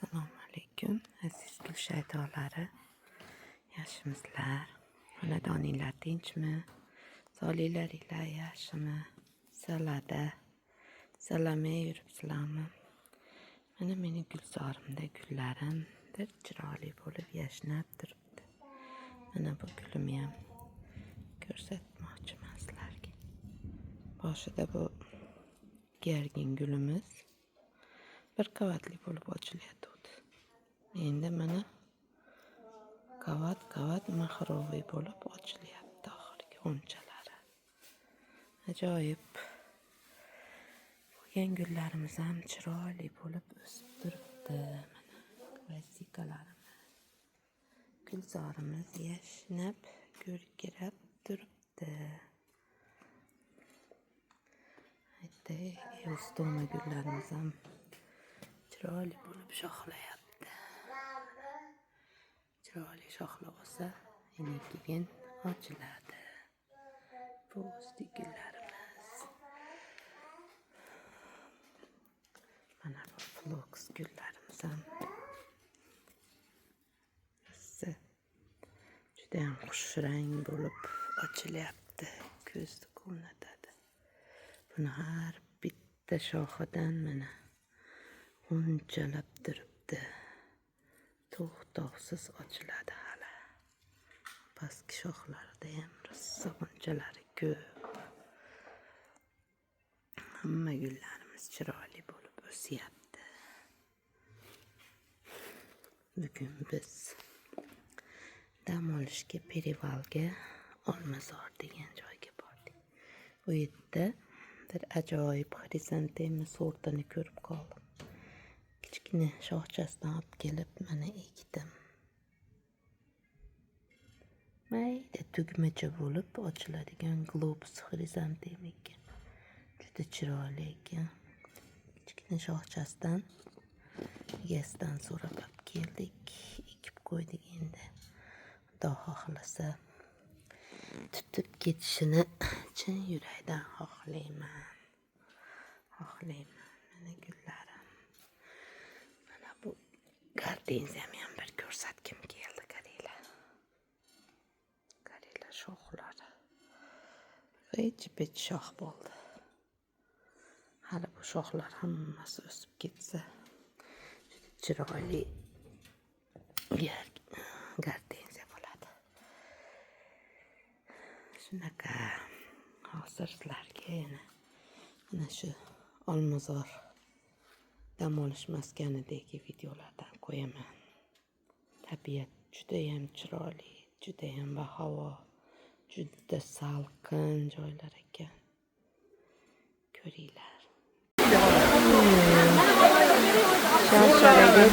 Assalomu alaykum aziz gulshaydolari, yaxshimisizlar? Xonadoninglar tinchmi? Sog'liklaringlar yaxshimi? Salada salamay yuribsizlarmi? Mana meni gulzorimda gullarim bir chiroyli bo'lib yashnab turibdi. Mana bu gulimni ham ko'rsatmoqchiman sizlarga. Boshida bu gergin gulimiz bir qavatli bo'lib ochilayotdi. Endi mana qavat mahroviy bo'lib ochilyapti oxirgi g'unchalari. Ajoyib. Bo'lgan gullarimiz ham chiroyli bo'lib o'sib turibdi. Mana klassikalarimiz. Gulzorimiz yashnab ko'rkirab turibdi. Aytdi, yostona gullarimiz ham chiroyli bo'lib shoxlayapti. Chiroyli shoxlab olsa, yana keyin ochiladi. Bu usti gullarimiz. Mana bu floks gullarimiz ham juda ham xushrang bo'lib ochilyapti. Ko'zni quvnatadi. Buni har bitta shoxidan mana g'unchalab turibdi. To'xtovsiz ochiladi hali. Pastki shoxlarida ham rosa g'unchalari ko'p. Hamma gullarimiz chiroyli bo'lib o'syapti. Bugun biz dam olishga Perivalga Olmazor degan joyga bordik. Bu yerda bir ajoyib xrizantema sortini ko'rib qoldim. Kichkina shoxchasidan olib kelib mana ekdim. Mayda tugmacha bo'lib ochiladigan globus xrizantema ekan. Juda chiroyli ekan. Kichkina shoxchasidan egasidan so'rab olib keldik. Ekib qo'ydik endi. Xudo xohlasa tutib ketishini chin yurakdan xohlayman. Mana gullarim. Mana bu gardenziyamni ham bir ko'rsatkim keldi, qaranglar shoxlari. G'ij shox bo'ldi. Hali bu shoxlar hammasi o'sib ketsa, chiroyli gardenziya bo'ladi. Shunaqa hozir sizlarga yana mana shu Olmazor dam olish maskanidagi videolardan qo'yaman. Tabiat juda ham chiroyli, juda ham bahavo, juda salqin joylar ekan. Ko'ringlar. Sharsharaga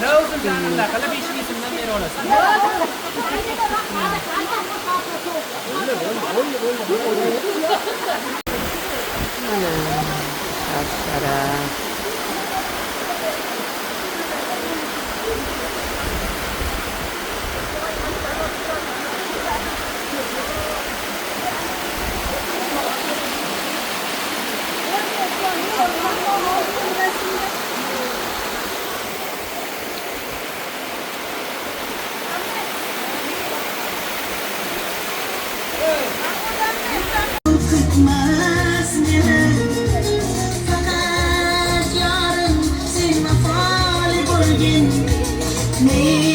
sharshara. Me